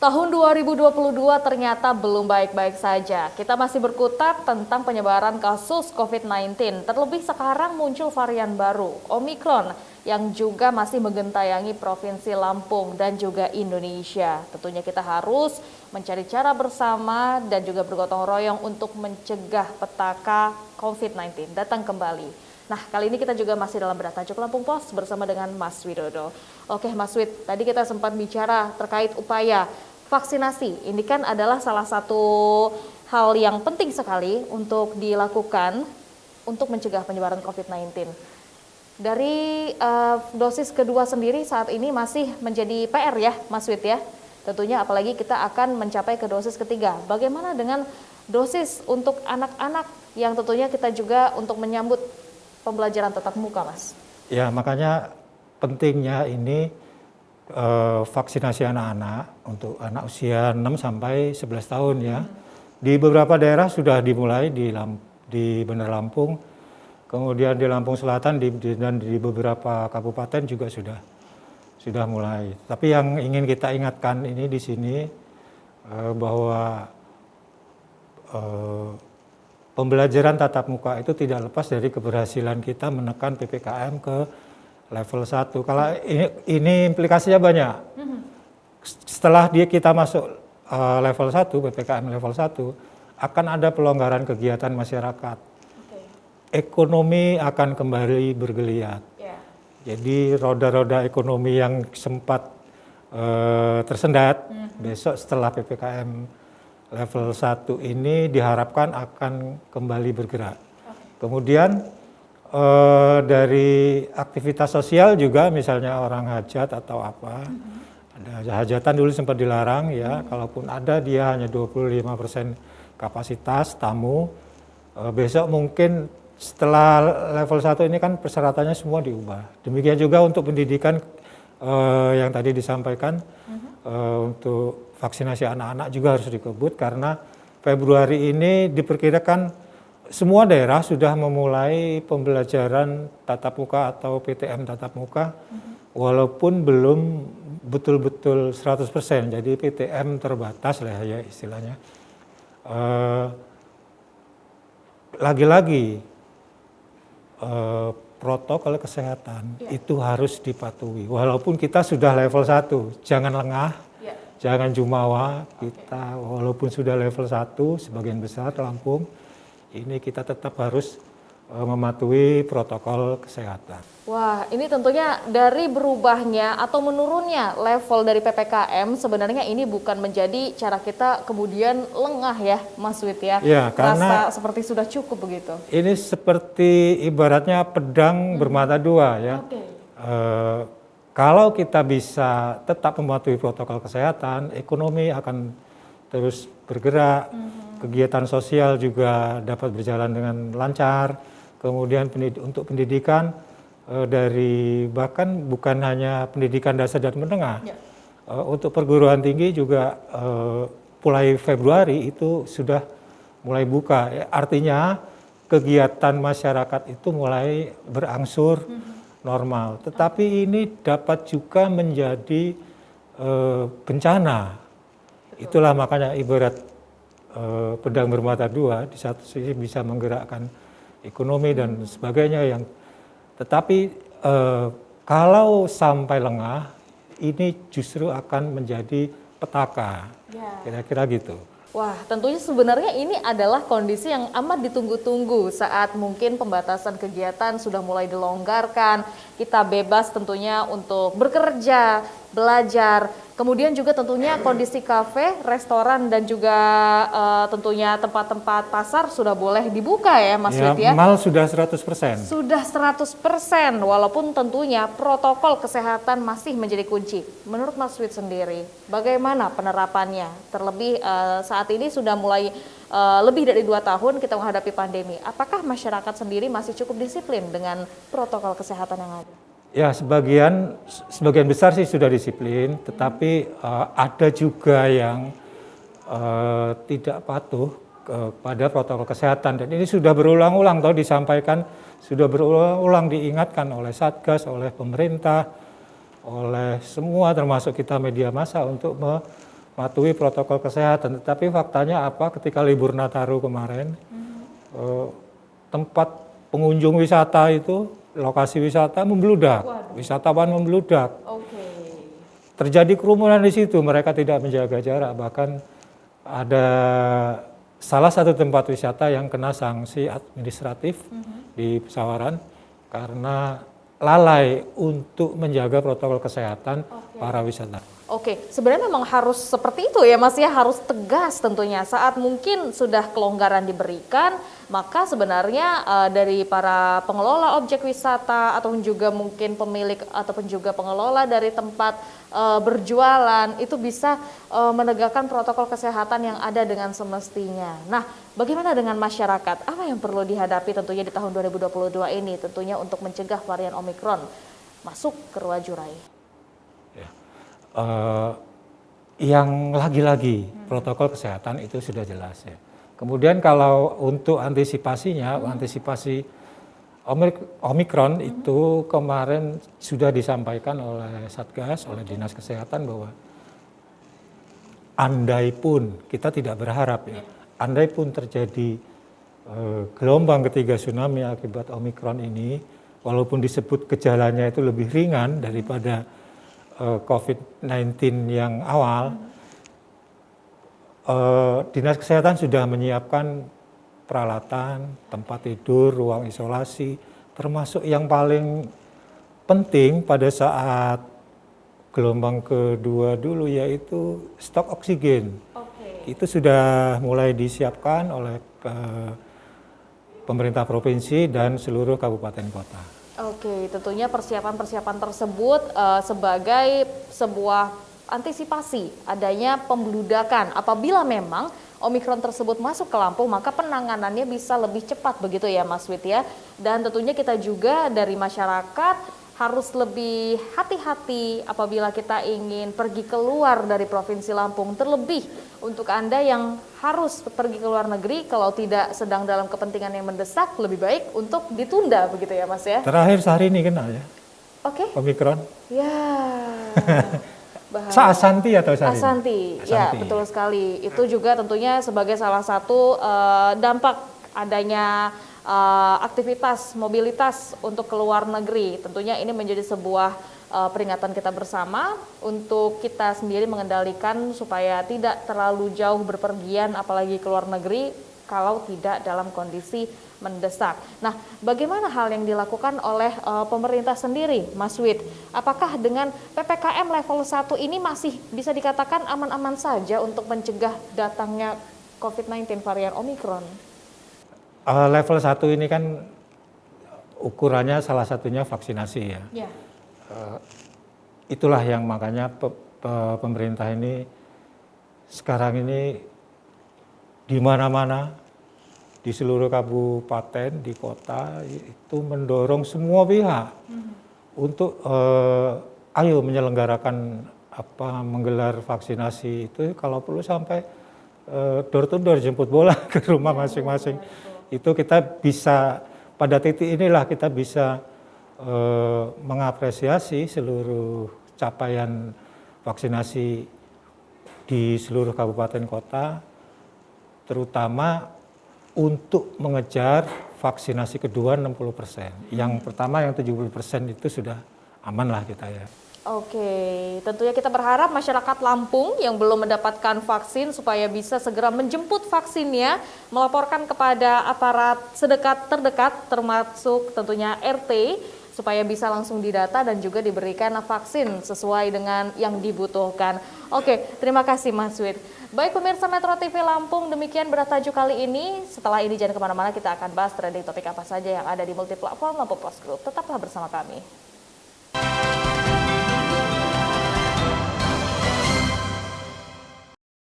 Tahun 2022 ternyata belum baik-baik saja. Kita masih berkutat tentang penyebaran kasus COVID-19. Terlebih sekarang muncul varian baru, Omikron, yang juga masih menggentayangi Provinsi Lampung dan juga Indonesia. Tentunya kita harus mencari cara bersama dan juga bergotong royong untuk mencegah petaka COVID-19 datang kembali. Nah, kali ini kita juga masih dalam Bertajuk Lampung Pos bersama dengan Mas Widodo. Oke, Mas Wid, tadi kita sempat bicara terkait upaya vaksinasi. Ini kan adalah salah satu hal yang penting sekali untuk dilakukan untuk mencegah penyebaran COVID-19. Dari dosis kedua sendiri saat ini masih menjadi PR ya, Mas Wid ya. Tentunya apalagi kita akan mencapai ke dosis ketiga. Bagaimana dengan dosis untuk anak-anak yang tentunya kita juga untuk menyambut pembelajaran tatap muka, Mas? Ya, makanya pentingnya ini vaksinasi anak-anak untuk anak usia 6 sampai 11 tahun ya. Di beberapa daerah sudah dimulai di Bandar Lampung, kemudian di Lampung Selatan dan di beberapa kabupaten juga sudah mulai. Tapi yang ingin kita ingatkan ini di sini bahwa pembelajaran tatap muka itu tidak lepas dari keberhasilan kita menekan PPKM ke level 1. Kalau ini implikasinya banyak. Setelah kita masuk level 1, PPKM level 1, akan ada pelonggaran kegiatan masyarakat. Ekonomi akan kembali bergeliat. Jadi roda-roda ekonomi yang sempat tersendat, besok setelah PPKM level 1 ini diharapkan akan kembali bergerak. Kemudian dari aktivitas sosial juga, misalnya orang hajat atau apa, ada hajatan dulu sempat dilarang ya, kalaupun ada dia hanya 25% kapasitas tamu. Besok mungkin setelah level 1 ini kan persyaratannya semua diubah. Demikian juga untuk pendidikan yang tadi disampaikan, untuk vaksinasi anak-anak juga harus dikebut karena Februari ini diperkirakan semua daerah sudah memulai pembelajaran tatap muka atau PTM tatap muka, walaupun belum betul-betul 100%, jadi PTM terbatas lah ya istilahnya. Lagi-lagi protokol kesehatan itu harus dipatuhi, walaupun kita sudah level 1, jangan lengah, jangan jumawa, kita walaupun sudah level 1, sebagian besar Lampung, ini kita tetap harus mematuhi protokol kesehatan. Wah, ini tentunya dari berubahnya atau menurunnya level dari PPKM, sebenarnya ini bukan menjadi cara kita kemudian lengah ya, Mas Wid ya. Ya, karena rasa seperti sudah cukup begitu. Ini seperti ibaratnya pedang bermata dua ya. Kalau kita bisa tetap mematuhi protokol kesehatan, ekonomi akan terus bergerak, kegiatan sosial juga dapat berjalan dengan lancar, kemudian untuk pendidikan dari bahkan bukan hanya pendidikan dasar dan menengah, untuk perguruan tinggi juga mulai Februari itu sudah mulai buka, artinya kegiatan masyarakat itu mulai berangsur normal. Tetapi ini dapat juga menjadi bencana. Itulah makanya ibarat pedang bermata dua, di satu sisi bisa menggerakkan ekonomi dan sebagainya yang, tetapi kalau sampai lengah ini justru akan menjadi petaka, kira-kira gitu. Wah, tentunya sebenarnya ini adalah kondisi yang amat ditunggu-tunggu saat mungkin pembatasan kegiatan sudah mulai dilonggarkan, kita bebas tentunya untuk bekerja, belajar, kemudian juga tentunya kondisi kafe, restoran dan juga tentunya tempat-tempat pasar sudah boleh dibuka ya Mas Wid ya. Mal sudah 100%. Sudah 100%, walaupun tentunya protokol kesehatan masih menjadi kunci. Menurut Mas Wid sendiri, bagaimana penerapannya? Terlebih saat ini sudah mulai lebih dari 2 tahun kita menghadapi pandemi. Apakah masyarakat sendiri masih cukup disiplin dengan protokol kesehatan yang ada? Ya, sebagian besar sih sudah disiplin, tetapi ada juga yang tidak patuh kepada protokol kesehatan, dan ini sudah berulang-ulang disampaikan, sudah berulang-ulang diingatkan oleh Satgas, oleh pemerintah, oleh semua termasuk kita media massa untuk mematuhi protokol kesehatan. Tetapi faktanya apa? Ketika libur Nataru kemarin, tempat pengunjung wisata itu, lokasi wisata membludak, wisatawan membludak. Terjadi kerumunan di situ, mereka tidak menjaga jarak, bahkan ada salah satu tempat wisata yang kena sanksi administratif di Pesawaran karena lalai untuk menjaga protokol kesehatan para wisatawan. Oke, sebenarnya memang harus seperti itu ya Mas ya, harus tegas tentunya. Saat mungkin sudah kelonggaran diberikan, maka sebenarnya dari para pengelola objek wisata ataupun juga mungkin pemilik ataupun juga pengelola dari tempat berjualan itu bisa menegakkan protokol kesehatan yang ada dengan semestinya. Nah, bagaimana dengan masyarakat? Apa yang perlu dihadapi tentunya di tahun 2022 ini tentunya untuk mencegah varian Omikron masuk ke Ruwajurai? Yang lagi-lagi protokol kesehatan itu sudah jelas ya. Kemudian kalau untuk antisipasinya, antisipasi Omikron itu kemarin sudah disampaikan oleh Satgas, oleh Dinas Kesehatan bahwa andai pun kita tidak berharap ya, andai pun terjadi gelombang ketiga tsunami akibat Omikron ini, walaupun disebut gejalanya itu lebih ringan daripada COVID-19 yang awal, Dinas Kesehatan sudah menyiapkan peralatan, tempat tidur, ruang isolasi, termasuk yang paling penting pada saat gelombang kedua dulu yaitu stok oksigen. Itu sudah mulai disiapkan oleh pemerintah provinsi dan seluruh kabupaten kota. Oke, tentunya persiapan-persiapan tersebut sebagai sebuah antisipasi adanya pembludakan. Apabila memang Omikron tersebut masuk ke Lampung, maka penanganannya bisa lebih cepat begitu ya Mas Wid ya. Dan tentunya kita juga dari masyarakat harus lebih hati-hati apabila kita ingin pergi keluar dari Provinsi Lampung. Terlebih untuk Anda yang harus pergi ke luar negeri, kalau tidak sedang dalam kepentingan yang mendesak, lebih baik untuk ditunda begitu ya Mas ya. Terakhir sehari ini kena ya. Omikron. Ya. Asanti atau Sari? Asanti, ya betul sekali. Itu juga tentunya sebagai salah satu dampak adanya aktivitas mobilitas untuk keluar negeri. Tentunya ini menjadi sebuah peringatan kita bersama untuk kita sendiri mengendalikan supaya tidak terlalu jauh berpergian apalagi ke luar negeri kalau tidak dalam kondisi mendesak. Nah, bagaimana hal yang dilakukan oleh pemerintah sendiri, Mas Wid? Apakah dengan PPKM level 1 ini masih bisa dikatakan aman-aman saja untuk mencegah datangnya COVID-19 varian Omikron? Level 1 ini kan ukurannya salah satunya vaksinasi ya. Itulah yang makanya pemerintah ini sekarang ini di mana-mana, di seluruh kabupaten, di kota itu mendorong semua pihak untuk ayo menyelenggarakan menggelar vaksinasi itu kalau perlu sampai door to door, jemput bola ke rumah masing-masing. Itu kita bisa pada titik inilah kita bisa mengapresiasi seluruh capaian vaksinasi di seluruh kabupaten kota, terutama untuk mengejar vaksinasi kedua 60%. Yang pertama yang 70% itu sudah aman lah kita ya. Oke, tentunya kita berharap masyarakat Lampung yang belum mendapatkan vaksin supaya bisa segera menjemput vaksinnya, melaporkan kepada aparat terdekat termasuk tentunya RT supaya bisa langsung didata dan juga diberikan vaksin sesuai dengan yang dibutuhkan. Oke, terima kasih Mas Wid. Baik pemirsa Metro TV Lampung, demikian bertajuk kali ini. Setelah ini jangan kemana-mana, kita akan bahas trending topik apa saja yang ada di multiplatform Lampung Post Group. Tetaplah bersama kami.